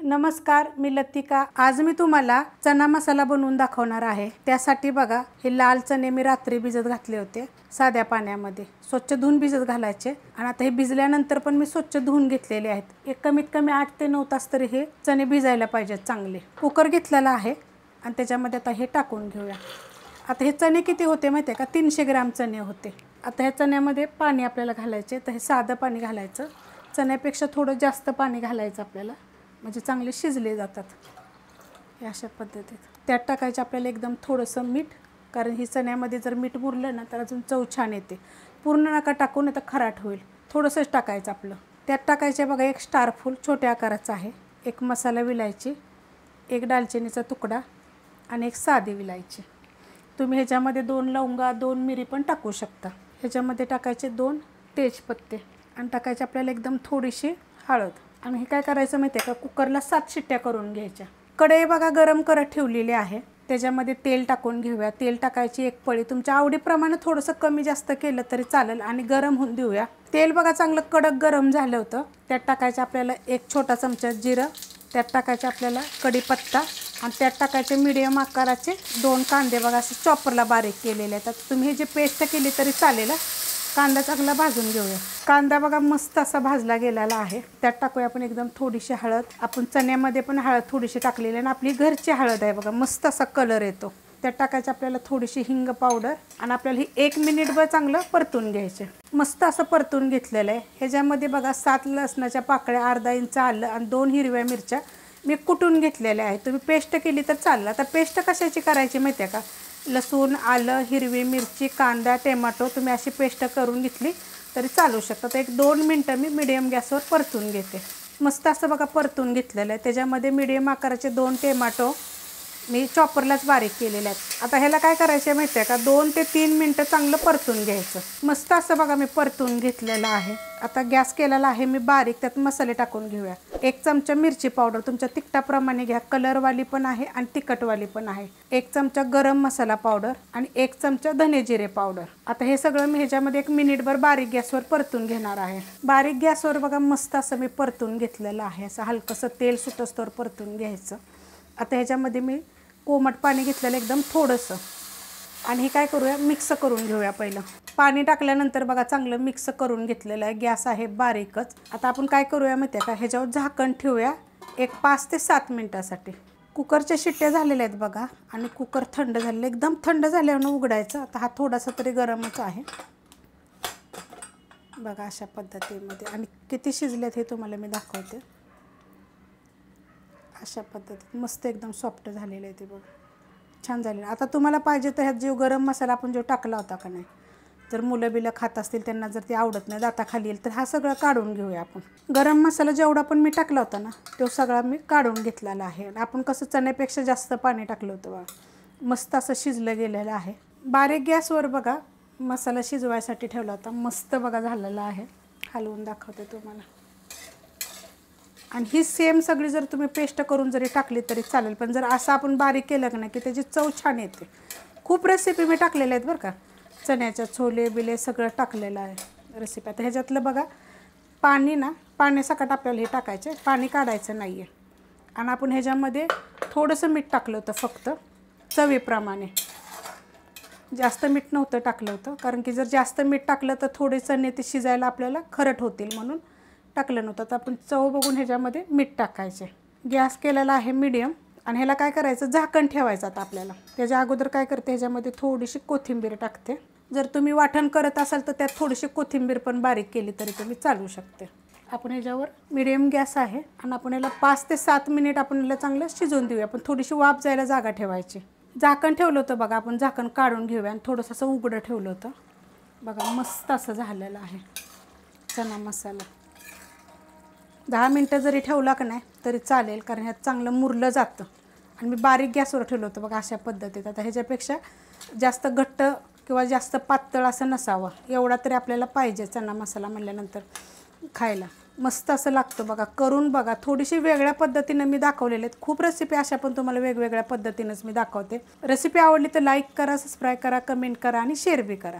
नमस्कार, मी लतिका। आज मी तुम्हाला चना मसाला बनवून दाखवणार आहे। त्यासाठी बघा, हे लाल चणे मी रात्री भिजत घातले होते साध्या पाण्यामध्ये। स्वच्छ धुवून भिजत घालायचे आणि आता हे भिजल्यानंतर पण मी स्वच्छ धुवून घेतलेले आहेत। एक कमीत कमी 8 ते 9 तास तरी हे चणे भिजायला पाहिजेत चांगले। कुकर घेतलेला आहे आणि त्याच्यामध्ये आता हे टाकून घेऊया। आता हे चणे किती होते माहिती आहे का? 300 ग्रॅम चणे होते। आता ह्या चण्यामध्ये पाणी आपल्याला घालायचे, तर हे साधं पाणी घालायचं। चण्यापेक्षा थोडं जास्त पाणी घालायचं आपल्याला, म्हणजे चांगले शिजले जातात। हे अशा पद्धतीत त्यात टाकायचं आपल्याला एकदम थोडंसं मीठ, कारण ही चण्यामध्ये जर मीठ मुरलं ना तर अजून चव छान येते। पूर्ण नका टाकू, नाही तर खराट होईल। थोडंसंच टाकायचं आपलं। त्यात टाकायचे बघा, एक स्टार फूल छोट्या आकाराचा आहे, एक मसाला विलायची, एक दालचिनीचा तुकडा आणि एक साधी विलायची। तुम्ही ह्याच्यामध्ये 2 लवंगा 2 मिरी पण टाकू शकता। ह्याच्यामध्ये टाकायचे 2 तेजपत्ते आणि टाकायचे आपल्याला एकदम थोडीशी हळद। आणि हे काय करायचं माहिती आहे का? कुकरला 7 शिट्ट्या करून घ्यायच्या। कढई बघा गरम करत ठेवलेली आहे, त्याच्यामध्ये तेल टाकून घेऊया। तेल टाकायची एक पळी, तुमच्या आवडीप्रमाणे थोडंसं कमी जास्त केलं तरी चालेल आणि गरम होऊन देऊया। तेल बघा चांगलं कडक गरम झालं होतं। त्यात टाकायचं आपल्याला एक छोटा चमचा जिरं, त्यात टाकायचं आपल्याला कढीपत्ता आणि त्यात टाकायचे मीडियम आकाराचे 2 कांदे बघा, असे चॉपरला बारीक केलेले आहेत। तुम्ही हे जी पेस्ट केली तरी चालेल। कांदा चांगला भाजून घेऊया। कांदा बघा मस्त असा भाजला गेलेला आहे। त्यात टाकूया आपण एकदम थोडीशी हळद। आपण चण्यामध्ये पण हळद थोडीशी टाकलेली आहे आणि आपली घरची हळद आहे बघा, मस्त असा कलर येतो। त्यात टाकायचं आपल्याला थोडीशी हिंग पावडर आणि आपल्याला ही 1 मिनिटभर चांगलं परतून घ्यायचं। मस्त असं परतून घेतलेलं आहे। ह्याच्यामध्ये बघा 7 लसणाच्या पाकळ्या, अर्धा इंच आलं आणि 2 हिरव्या मिरच्या मी कुटून घेतलेल्या आहेत। तुम्ही पेस्ट केली तर चालेल। आता पेस्ट कशाची करायची माहिती आहे का? लसूण, आलं, हिरवी मिरची, कांदा, टोमॅटो तुम्ही अशी पेस्ट करून घेतली तरी चालू शकतात। एक 2 मिनटं मी मीडियम गॅसवर परतून घेते। मस्त असं बघा परतून घेतलेलं आहे। त्याच्यामध्ये मीडियम आकाराचे 2 टोमॅटो मी चॉपरलाच बारीक केलेले आहेत। आता ह्याला काय करायचं माहिती आहे का? 2 ते 3 मिनटं चांगलं परतून घ्यायचं। मस्त असं बघा मी परतून घेतलेलं आहे। आता गॅस केलेला आहे मी बारीक, त्यात मसाले टाकून घेऊया। 1 चमचा मिरची पावडर, तुमच्या तिखटाप्रमाणे घ्या, कलरवाली पण आहे आणि तिखटवाली पण आहे। 1 चमचा गरम मसाला पावडर आणि 1 चमचा धने जिरे पावडर। आता हे सगळं मी ह्याच्यामध्ये 1 मिनिटभर बारीक गॅसवर परतून घेणार आहे। बारीक गॅसवर बघा मस्त असं मी परतून घेतलेलं आहे। असं हलकंसं तेल सुटस्तोवर परतून घ्यायचं। आता ह्याच्यामध्ये मी कोमट पाणी घेतलेलं एकदम थोडंसं, आणि हे काय करूया, मिक्स करून घेऊया। पहिलं पाणी टाकल्यानंतर बघा चांगलं मिक्स करून घेतलेलं आहे। गॅस आहे बारीकच। आता आपण काय करूया माहिती आहे का? ह्याच्यावर झाकण ठेवूया एक 5 ते 7 मिनिटासाठी। कुकरच्या शिट्ट्या झालेल्या आहेत बघा, आणि कुकर थंड झालेलं, एकदम थंड झाल्यावर उघडायचं। आता हा थोडासा तरी गरमच आहे बघा, अशा पद्धतीमध्ये। आणि किती शिजलेत हे तुम्हाला मी दाखवते। अशा पद्धतीत मस्त एकदम सॉफ्ट झालेलं आहे ते बघा, छान झालेलं। आता तुम्हाला पाहिजे तर ह्यात जो गरम मसाला आपण जो टाकला होता का नाही, जर मुलं बिलं खात असतील त्यांना जर ते आवडत नाही, दाताखाली येईल, तर हा सगळं काढून घेऊया आपण। गरम मसाला जेवढा पण मी टाकला होता ना, तो सगळा मी काढून घेतलेला आहे। आपण कसं चण्यापेक्षा जास्त पाणी टाकलं होतं बघा, मस्त असं शिजलं गेलेलं आहे। बारीक गॅसवर बघा मसाला शिजवायसाठी ठेवला होता, मस्त बघा झालेला आहे। हलवून दाखवते तुम्हाला। आणि ही सेम सगळी जर तुम्ही पेस्ट करून जरी टाकली तरी चालेल, पण जर असं आपण बारीक केलं का नाही की त्याची चव छान येते। खूप रेसिपी मी टाकलेल्या आहेत बरं का, चण्याच्या छोले बिले सगळं टाकलेलं आहे रेसिपी। आता ह्याच्यातलं बघा पाणी ना, पाण्यासकट आपल्याला हे टाकायचं, पाणी काढायचं नाही आहे। आणि आपण ह्याच्यामध्ये थोडंसं मीठ टाकलं होतं फक्त चवीप्रमाणे, जास्त मीठ नव्हतं टाकलं होतं, कारण की जर जास्त मीठ टाकलं तर थोडे चणे ते शिजायला आपल्याला खरट होतील, म्हणून टाकलं नव्हतं। तर आपण चव बघून ह्याच्यामध्ये मीठ टाकायचे। गॅस केलेला आहे मीडियम, आणि ह्याला काय करायचं, झाकण ठेवायचं। आता आपल्याला त्याच्या अगोदर काय करते, ह्याच्यामध्ये थोडीशी कोथिंबीर टाकते। जर तुम्ही वाटण करत असाल तर त्यात थोडीशी कोथिंबीर पण बारीक केली तरी तुम्ही चालू शकते। आपण ह्याच्यावर मीडियम गॅस आहे आणि आपण याला 5 ते 7 मिनिट आपण याला चांगलं शिजवून देऊया। पण थोडीशी वाफ जायला जागा ठेवायची। झाकण ठेवलं होतं बघा, आपण झाकण काढून घेऊया आणि थोडंसं असं उघडं ठेवलं होतं बघा, मस्त असं झालेलं आहे चना मसाला। 10 मिनटं जरी ठेवला का नाही तरी चालेल, कारण ह्यात चांगलं मुरलं जातं। आणि मी बारीक गॅसवर ठेवलं होतं बघा, अशा पद्धतीत। आता ह्याच्यापेक्षा जास्त घट्ट किंवा जास्त पातळ असं नसावं, एवढा तरी आपल्याला पाहिजे चना मसाला म्हणल्यानंतर खायला। मस्त असं लागतं बघा, करून बघा। थोडीशी वेगळ्या पद्धतीनं मी दाखवलेले आहेत। खूप रेसिपी अशा पण तुम्हाला वेगवेगळ्या पद्धतीनंच मी दाखवते। रेसिपी आवडली तर लाईक करा, सबस्क्राईब करा, कमेंट करा आणि शेअर बी करा।